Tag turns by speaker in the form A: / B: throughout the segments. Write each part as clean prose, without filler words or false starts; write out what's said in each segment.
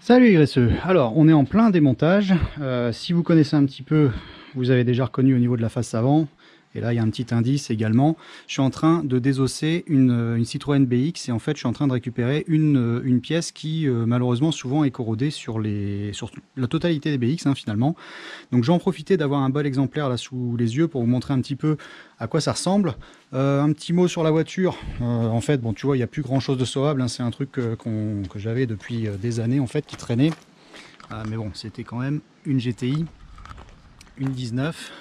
A: Salut YSE, alors on est en plein démontage. Si vous connaissez un petit peu, vous avez déjà reconnu au niveau de la face avant, et là il y a un petit indice également. Je suis en train de désosser une Citroën BX et en fait je suis en train de récupérer une pièce qui malheureusement souvent est corrodée sur la totalité des BX finalement. Donc j'ai en profité d'avoir un bel exemplaire là sous les yeux pour vous montrer un petit peu à quoi ça ressemble. Un petit mot sur la voiture. En fait, bon, tu vois, il n'y a plus grand chose de sauvable. C'est un truc que j'avais depuis des années en fait qui traînait. Mais bon, c'était quand même une GTI, une 19,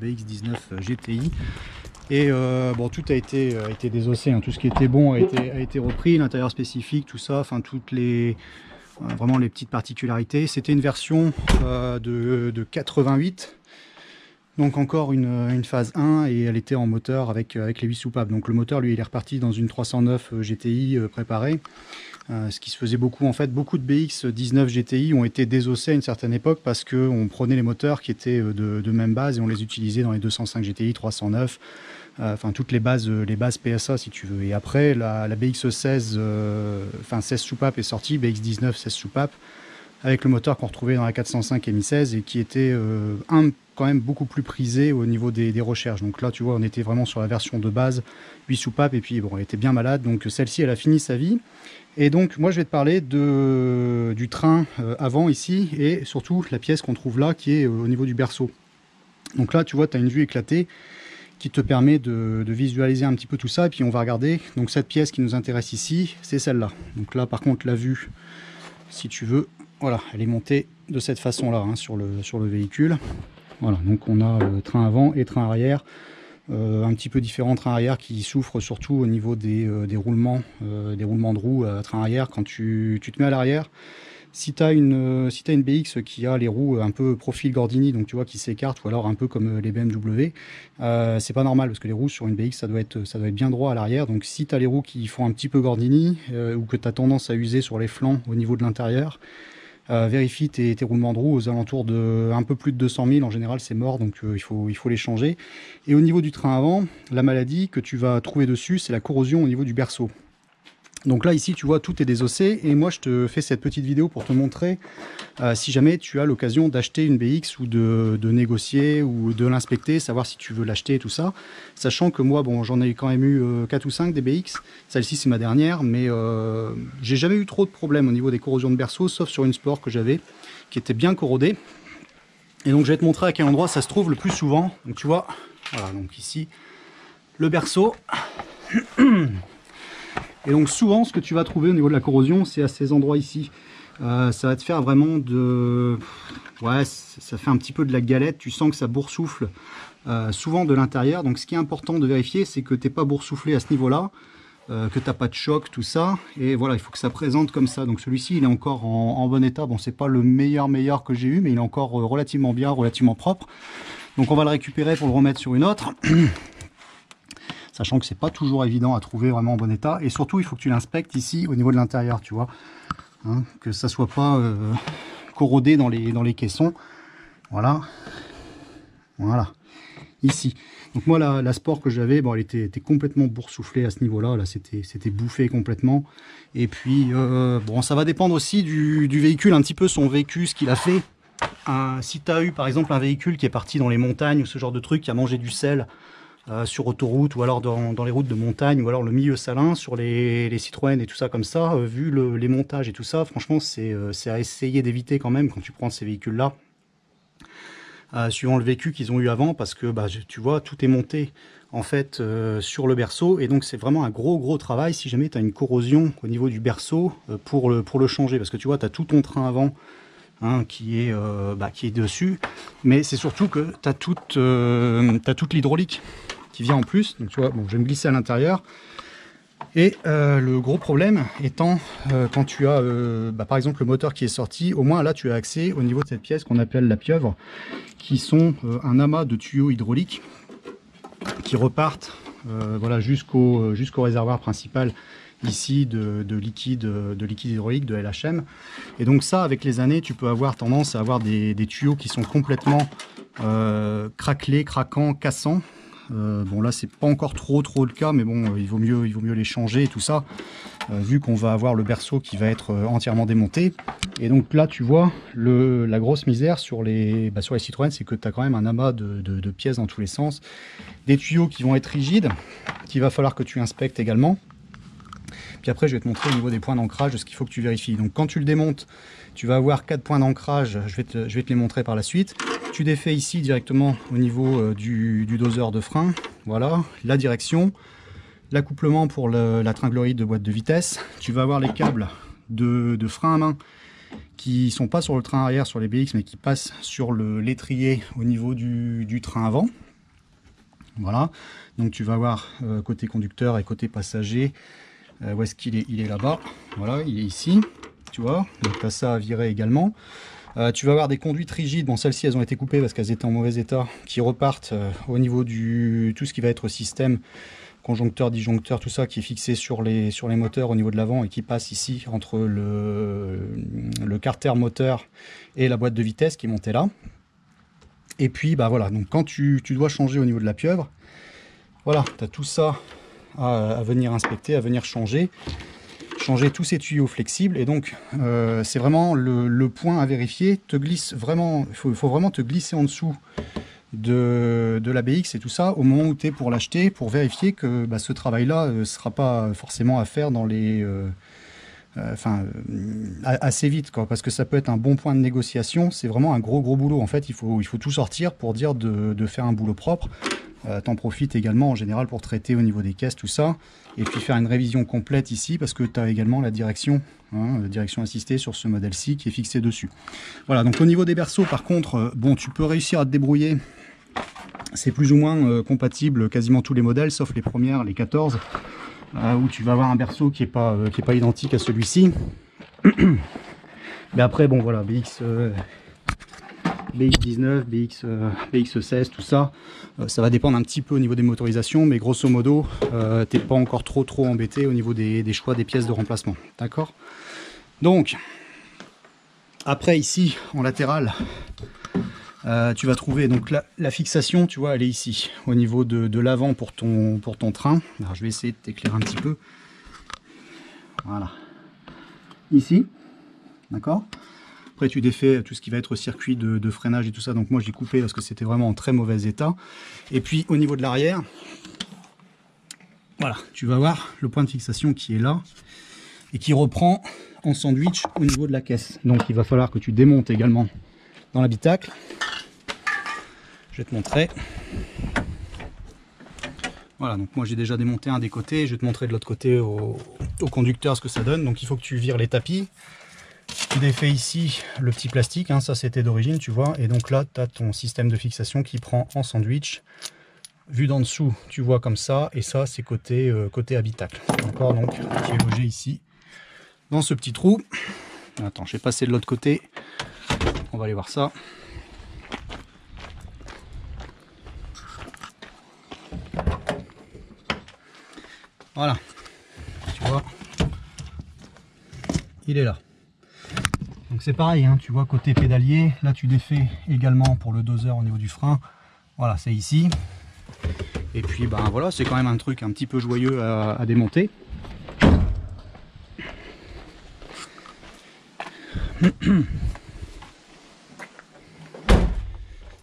A: BX19 GTI. Et bon, tout a été désossé. Tout ce qui était bon a été repris. L'intérieur spécifique, tout ça, enfin toutes les vraiment les petites particularités. C'était une version de 88. Donc encore une phase 1 et elle était en moteur avec les 8 soupapes. Donc le moteur lui il est reparti dans une 309 GTI préparée. Ce qui se faisait beaucoup en fait, beaucoup de BX 19 GTI ont été désossés à une certaine époque parce qu'on prenait les moteurs qui étaient de même base et on les utilisait dans les 205 GTI, 309, enfin toutes les bases PSA si tu veux. Et après la BX16, 16 soupapes est sortie, BX19 16 soupapes, avec le moteur qu'on retrouvait dans la 405 Mi16 et qui était quand même beaucoup plus prisé au niveau des recherches. Donc là, tu vois, on était vraiment sur la version de base, 8 soupapes, et puis bon, elle était bien malade, donc celle-ci, elle a fini sa vie. Et donc, moi, je vais te parler du train avant ici, et surtout la pièce qu'on trouve là, qui est au niveau du berceau. Donc là, tu vois, tu as une vue éclatée qui te permet de visualiser un petit peu tout ça, et puis on va regarder. Donc cette pièce qui nous intéresse ici, c'est celle-là. Donc là, par contre, la vue, si tu veux, voilà, elle est montée de cette façon-là sur le véhicule. Voilà, donc on a train avant et train arrière, un petit peu différents trains arrière qui souffrent surtout au niveau des roulements de roues à train arrière. Quand tu te mets à l'arrière, si tu as une BX qui a les roues un peu profil Gordini, donc tu vois qui s'écartent, ou alors un peu comme les BMW, c'est pas normal parce que les roues sur une BX ça doit être bien droit à l'arrière. Donc si tu as les roues qui font un petit peu Gordini ou que tu as tendance à user sur les flancs au niveau de l'intérieur, vérifie tes roulements de roues aux alentours de un peu plus de 200 000. En général c'est mort, donc il faut les changer. Et au niveau du train avant, la maladie que tu vas trouver dessus, c'est la corrosion au niveau du berceau. Donc là ici tu vois tout est désossé et moi je te fais cette petite vidéo pour te montrer si jamais tu as l'occasion d'acheter une BX ou de négocier ou de l'inspecter, savoir si tu veux l'acheter et tout ça, sachant que moi bon j'en ai quand même eu 4 ou 5 des BX, celle-ci c'est ma dernière, mais j'ai jamais eu trop de problèmes au niveau des corrosions de berceau, sauf sur une Sport que j'avais qui était bien corrodée. Et donc je vais te montrer à quel endroit ça se trouve le plus souvent. Donc tu vois, voilà, donc ici le berceau. Et donc souvent ce que tu vas trouver au niveau de la corrosion, c'est à ces endroits ici. Ça va te faire vraiment ouais, ça fait un petit peu de la galette, tu sens que ça boursoufle souvent de l'intérieur. Donc ce qui est important de vérifier, c'est que tu n'es pas boursouflé à ce niveau-là, que tu n'as pas de choc, tout ça. Et voilà, il faut que ça présente comme ça. Donc celui-ci, il est encore en bon état. Bon, c'est pas le meilleur que j'ai eu, mais il est encore relativement bien, relativement propre. Donc on va le récupérer pour le remettre sur une autre. Sachant que c'est pas toujours évident à trouver vraiment en bon état. Et surtout, il faut que tu l'inspectes ici au niveau de l'intérieur, tu vois. Que ça soit pas corrodé dans les caissons. Voilà. Voilà. Ici. Donc moi, la Sport que j'avais, bon, elle était complètement boursouflée à ce niveau-là. Là, c'était bouffé complètement. Et puis, bon, ça va dépendre aussi du véhicule, un petit peu son vécu, ce qu'il a fait. Si tu as eu, par exemple, un véhicule qui est parti dans les montagnes ou ce genre de truc, qui a mangé du sel, sur autoroute ou alors dans les routes de montagne ou alors le milieu salin sur les Citroën et tout ça comme ça, vu les montages et tout ça, franchement c'est à essayer d'éviter quand même quand tu prends ces véhicules là, suivant le vécu qu'ils ont eu avant, parce que tu vois tout est monté en fait sur le berceau et donc c'est vraiment un gros travail si jamais tu as une corrosion au niveau du berceau pour le changer, parce que tu vois tu as tout ton train avant qui est dessus, mais c'est surtout que tu as toute l'hydraulique qui vient en plus. Donc tu vois, bon, je vais me glisser à l'intérieur. Et le gros problème étant quand tu as par exemple le moteur qui est sorti, au moins là tu as accès au niveau de cette pièce qu'on appelle la pieuvre, qui sont un amas de tuyaux hydrauliques qui repartent voilà, jusqu'au réservoir principal ici de liquide hydraulique, de LHM. Et donc ça, avec les années, tu peux avoir tendance à avoir des tuyaux qui sont complètement craquelés, craquants, cassants. Bon là c'est pas encore trop le cas, mais bon il vaut mieux les changer et tout ça, vu qu'on va avoir le berceau qui va être entièrement démonté. Et donc là tu vois la grosse misère sur les Citroën, c'est que tu as quand même un amas de pièces dans tous les sens, des tuyaux qui vont être rigides, qu'il va falloir que tu inspectes également. Puis après je vais te montrer au niveau des points d'ancrage ce qu'il faut que tu vérifies. Donc quand tu le démontes, tu vas avoir 4 points d'ancrage, je vais te les montrer par la suite. Tu défais ici directement au niveau du doseur de frein, voilà, la direction, l'accouplement pour la tringlerie de boîte de vitesse. Tu vas avoir les câbles de frein à main qui sont pas sur le train arrière sur les BX, mais qui passent sur l'étrier au niveau du train avant. Voilà, donc tu vas voir côté conducteur et côté passager, où est-ce qu'il est? Il est là-bas, voilà, il est ici, tu vois, donc tu as ça à virer également. Tu vas avoir des conduites rigides, bon celles-ci elles ont été coupées parce qu'elles étaient en mauvais état, qui repartent au niveau tout ce qui va être système, conjoncteur, disjoncteur, tout ça qui est fixé sur les moteurs au niveau de l'avant et qui passe ici entre le carter moteur et la boîte de vitesse qui est montée là. Et puis bah voilà, donc quand tu dois changer au niveau de la pieuvre, voilà, tu as tout ça à venir inspecter, à venir changer tous ces tuyaux flexibles. Et donc c'est vraiment le point à vérifier. Il faut vraiment te glisser en dessous de la BX et tout ça au moment où tu es pour l'acheter, pour vérifier que ce travail là ne sera pas forcément à faire dans les assez vite, quoi, parce que ça peut être un bon point de négociation. C'est vraiment un gros boulot en fait. Il faut tout sortir pour dire de faire un boulot propre. T'en profites également en général pour traiter au niveau des caisses, tout ça, et puis faire une révision complète ici parce que tu as également la direction, la direction assistée sur ce modèle-ci qui est fixée dessus. Voilà, donc au niveau des berceaux par contre, bon, tu peux réussir à te débrouiller, c'est plus ou moins compatible quasiment tous les modèles sauf les premières, les 14, où tu vas avoir un berceau qui est pas identique à celui-ci. Mais après bon voilà, BX19, BX16, tout ça, ça va dépendre un petit peu au niveau des motorisations, mais grosso modo, t'es pas encore trop embêté au niveau des choix des pièces de remplacement, d'accord? Donc, après ici, en latéral, tu vas trouver donc la fixation, tu vois, elle est ici, au niveau de l'avant pour ton train. Alors, je vais essayer de t'éclairer un petit peu. Voilà. Ici, d'accord? Après tu défais tout ce qui va être circuit de freinage et tout ça, donc moi j'ai coupé parce que c'était vraiment en très mauvais état. Et puis au niveau de l'arrière, voilà, tu vas voir le point de fixation qui est là et qui reprend en sandwich au niveau de la caisse. Donc il va falloir que tu démontes également dans l'habitacle. Je vais te montrer. Voilà, donc moi j'ai déjà démonté un des côtés, je vais te montrer de l'autre côté au conducteur ce que ça donne. Donc il faut que tu vires les tapis. Tu défais ici le petit plastique, hein, ça c'était d'origine, tu vois, et donc là tu as ton système de fixation qui prend en sandwich. Vu d'en dessous, tu vois comme ça, et ça c'est côté habitacle. Encore donc qui est logé ici, dans ce petit trou. Attends, je vais passer de l'autre côté, on va aller voir ça. Voilà, tu vois, il est là. Donc c'est pareil, hein, tu vois, côté pédalier, là tu défais également pour le doseur au niveau du frein. Voilà, c'est ici. Et puis ben voilà, c'est quand même un truc un petit peu joyeux à démonter.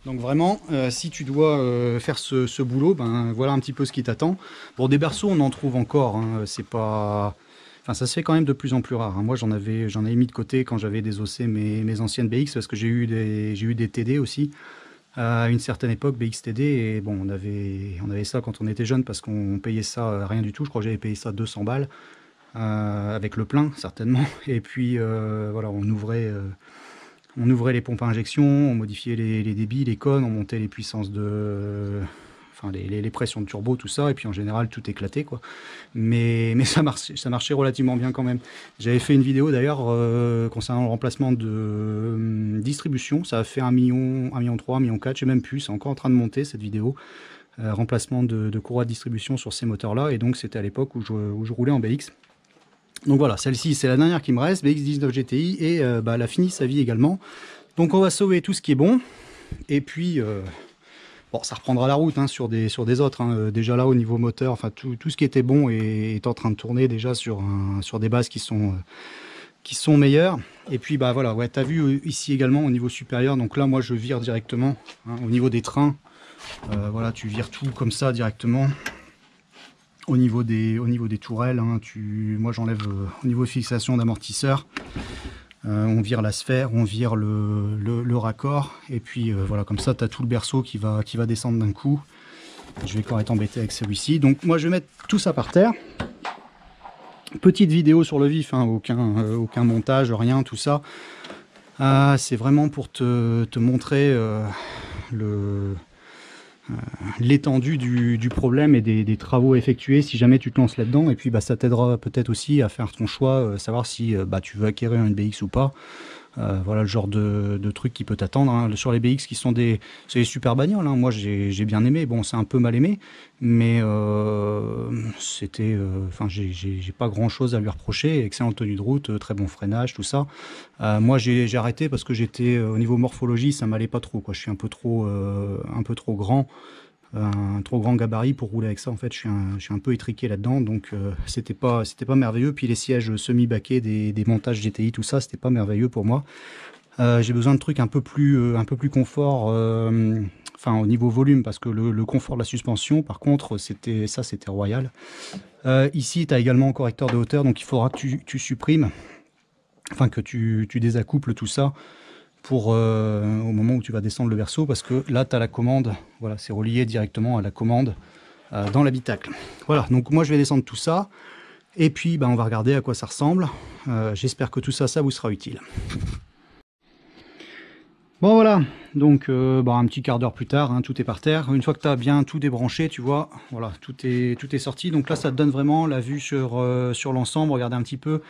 A: Donc vraiment, si tu dois faire ce boulot, ben voilà un petit peu ce qui t'attend. Bon, des berceaux, on en trouve encore, hein, c'est pas... Enfin, ça se fait quand même de plus en plus rare. Hein. Moi, j'en avais mis de côté quand j'avais désossé mes anciennes BX, parce que j'ai eu des TD aussi à une certaine époque, BX TD, et bon, on avait ça quand on était jeune parce qu'on payait ça rien du tout. Je crois que j'avais payé ça 200 balles avec le plein certainement. Et puis voilà, on ouvrait les pompes à injection, on modifiait les débits, les cônes, on montait les puissances enfin les pressions de turbo, tout ça, et puis en général tout éclatait quoi. Mais ça marchait relativement bien quand même. J'avais fait une vidéo d'ailleurs concernant le remplacement de distribution, ça a fait 1 million, 1,3 million, 1,4 million, je sais même plus, c'est encore en train de monter cette vidéo. Remplacement de courroie de distribution sur ces moteurs là, et donc c'était à l'époque où je roulais en BX. Donc voilà, celle-ci c'est la dernière qui me reste, BX19 GTI, et elle a fini sa vie également. Donc on va sauver tout ce qui est bon, et puis Bon, ça reprendra la route hein, sur des autres. Hein. Déjà là, au niveau moteur, enfin tout ce qui était bon est en train de tourner déjà sur des bases qui sont meilleures. Et puis bah voilà, ouais, tu as vu ici également au niveau supérieur. Donc là, moi, je vire directement hein, au niveau des trains. Voilà, tu vires tout comme ça directement. Au niveau des tourelles, hein, moi j'enlève au niveau de fixation d'amortisseur. On vire la sphère, on vire le raccord, et puis voilà, comme ça tu as tout le berceau qui va descendre d'un coup. Je vais encore être embêté avec celui-ci. Donc moi je vais mettre tout ça par terre. Petite vidéo sur le vif, hein, aucun montage, rien, tout ça. C'est vraiment pour te montrer l'étendue du problème et des travaux effectués si jamais tu te lances là-dedans. Et puis bah, ça t'aidera peut-être aussi à faire ton choix, savoir si bah, tu veux acquérir une BX ou pas. Voilà le genre de truc qui peut t'attendre hein. Sur les BX qui sont des super bagnoles hein. Moi j'ai bien aimé, bon c'est un peu mal aimé, mais c'était enfin j'ai pas grand chose à lui reprocher. Excellente tenue de route, très bon freinage, tout ça. Moi j'ai arrêté parce que j'étais au niveau morphologie, ça m'allait pas trop quoi. Je suis un peu trop grand, un trop grand gabarit pour rouler avec ça. En fait je suis un peu étriqué là-dedans, donc c'était pas merveilleux. Puis les sièges semi-baquets des montages GTI, tout ça, c'était pas merveilleux pour moi. J'ai besoin de trucs un peu plus confort, enfin au niveau volume, parce que le confort de la suspension par contre c'était royal. Ici tu as également un correcteur de hauteur, donc il faudra que tu supprimes, enfin que tu désaccouples tout ça pour au moment où tu vas descendre le berceau, parce que là tu as la commande, voilà, c'est relié directement à la commande dans l'habitacle. Voilà, donc moi je vais descendre tout ça et puis bah, on va regarder à quoi ça ressemble. J'espère que tout ça vous sera utile. Bon voilà, donc bah, un petit quart d'heure plus tard, hein, tout est par terre. Une fois que tu as bien tout débranché, tu vois, voilà, tout est sorti. Donc là, ça te donne vraiment la vue sur l'ensemble. Regardez un petit peu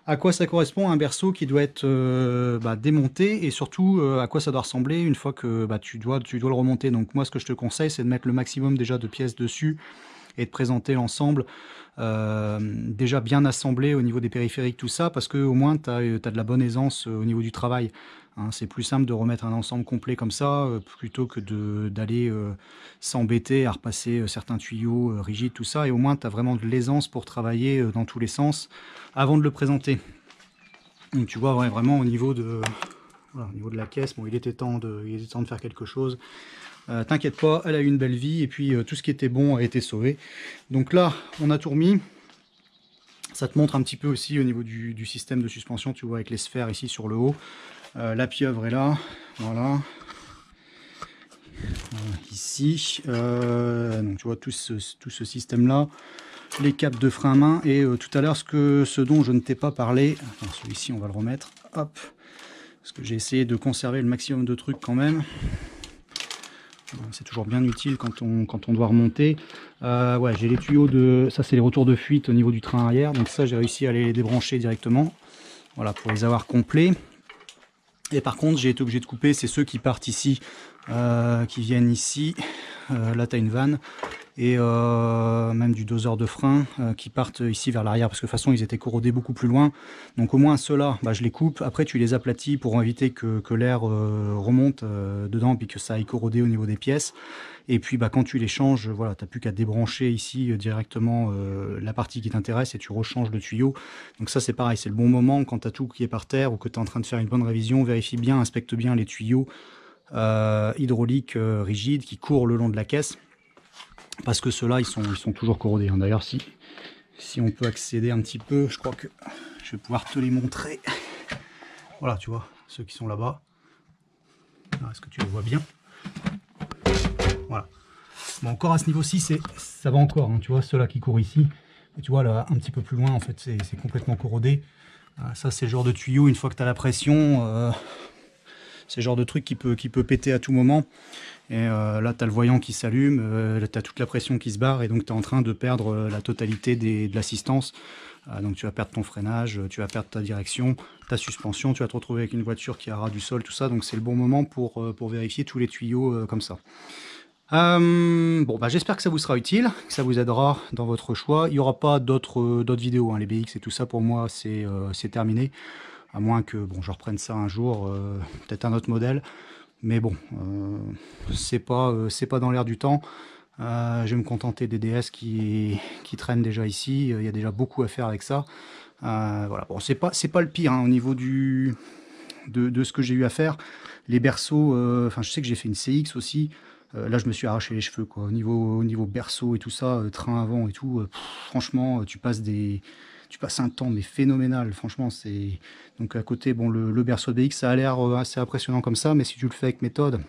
A: à quoi ça correspond, un berceau qui doit être bah, démonté, et surtout à quoi ça doit ressembler une fois que bah, tu dois le remonter. Donc moi, ce que je te conseille, c'est de mettre le maximum déjà de pièces dessus et de présenter l'ensemble déjà bien assemblé au niveau des périphériques, tout ça, parce que au moins tu as de la bonne aisance au niveau du travail. Hein, c'est plus simple de remettre un ensemble complet comme ça plutôt que d'aller s'embêter à repasser certains tuyaux rigides, tout ça, et au moins tu as vraiment de l'aisance pour travailler dans tous les sens avant de le présenter. Donc tu vois, ouais, vraiment au niveau de la caisse, bon, il était temps de faire quelque chose. T'inquiète pas, elle a eu une belle vie, et puis tout ce qui était bon a été sauvé. Donc là, on a tout remis. Ça te montre un petit peu aussi au niveau du système de suspension, tu vois, avec les sphères ici sur le haut. La pieuvre est là, voilà. Ici, donc tu vois tout ce système-là, les câbles de frein à main, et tout à l'heure, ce dont je ne t'ai pas parlé, celui-ci on va le remettre, hop, parce que j'ai essayé de conserver le maximum de trucs quand même. C'est toujours bien utile quand on doit remonter. Ouais, j'ai les tuyaux ça c'est les retours de fuite au niveau du train arrière, donc ça j'ai réussi à les débrancher directement, voilà, pour les avoir complets. Et par contre j'ai été obligé de couper, c'est ceux qui partent ici, qui viennent ici, là tu as une vanne, et même du doseur de frein qui partent ici vers l'arrière, parce que de toute façon ils étaient corrodés beaucoup plus loin. Donc au moins ceux-là, bah, je les coupe, après tu les aplatis pour éviter que l'air remonte dedans, puis que ça aille corroder au niveau des pièces. Et puis bah, quand tu les changes, voilà, tu n'as plus qu'à débrancher ici directement la partie qui t'intéresse, et tu rechanges le tuyau. Donc ça c'est pareil, c'est le bon moment quand tu as tout qui est par terre ou que tu es en train de faire une bonne révision. Vérifie bien, inspecte bien les tuyaux hydrauliques rigides qui courent le long de la caisse, parce que ceux-là ils sont toujours corrodés. D'ailleurs si on peut accéder un petit peu, je crois que je vais pouvoir te les montrer. Voilà, tu vois, ceux qui sont là-bas. Est-ce que tu les vois bien? Voilà. Bon, encore à ce niveau-ci, ça va encore, hein, tu vois, ceux-là qui courent ici. Et tu vois, là, un petit peu plus loin, en fait, c'est complètement corrodé. Ça, c'est le genre de tuyau, une fois que tu as la pression, c'est le genre de truc qui peut péter à tout moment. Et là, tu as le voyant qui s'allume, tu as toute la pression qui se barre, et donc tu es en train de perdre la totalité de l'assistance. Donc tu vas perdre ton freinage, tu vas perdre ta direction, ta suspension, tu vas te retrouver avec une voiture qui a ras du sol, tout ça. Donc c'est le bon moment pour vérifier tous les tuyaux comme ça. Bon, bah, j'espère que ça vous sera utile, que ça vous aidera dans votre choix. Il n'y aura pas d'autres vidéos, hein, les BX et tout ça, pour moi c'est terminé, à moins que bon, je reprenne ça un jour, peut-être un autre modèle. Mais bon, c'est pas dans l'air du temps. Je vais me contenter des DS qui traînent déjà ici. Il y a déjà beaucoup à faire avec ça. Voilà, bon, c'est pas le pire hein, au niveau de ce que j'ai eu à faire. Les berceaux, enfin je sais que j'ai fait une CX aussi. Là je me suis arraché les cheveux quoi. Au niveau berceau et tout ça, train avant et tout, franchement tu passes un temps mais phénoménal. Franchement c'est donc à côté bon le berceau de BX ça a l'air assez impressionnant comme ça, mais si tu le fais avec méthode,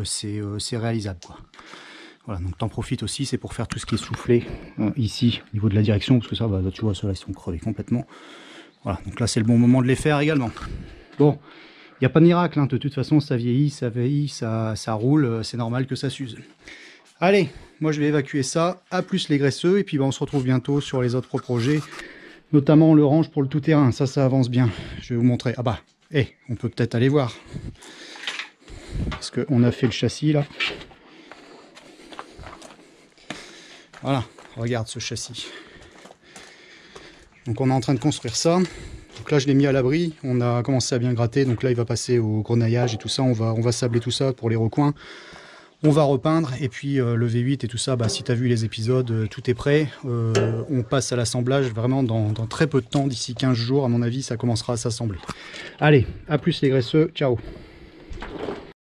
A: c'est réalisable quoi. Voilà, donc t'en profites aussi, c'est pour faire tout ce qui est soufflé ici au niveau de la direction, parce que ça va, tu vois, ceux-là ils sont crevés complètement. Voilà, donc là c'est le bon moment de les faire également. Bon, il n'y a pas de miracle, hein. De toute façon ça vieillit, ça roule, c'est normal que ça s'use. Allez, moi je vais évacuer ça, à plus les graisseux, et puis on se retrouve bientôt sur les autres projets, notamment le range pour le tout-terrain, ça avance bien. Je vais vous montrer, ah bah, on peut peut-être aller voir, parce qu'on a fait le châssis là. Voilà, regarde ce châssis. Donc on est en train de construire ça. Donc là je l'ai mis à l'abri, on a commencé à bien gratter, donc là il va passer au grenaillage et tout ça, on va sabler tout ça pour les recoins. On va repeindre, et puis le V8 et tout ça, bah, si tu as vu les épisodes, tout est prêt. On passe à l'assemblage vraiment dans très peu de temps, d'ici 15 jours à mon avis ça commencera à s'assembler. Allez, à plus les graisseux, ciao.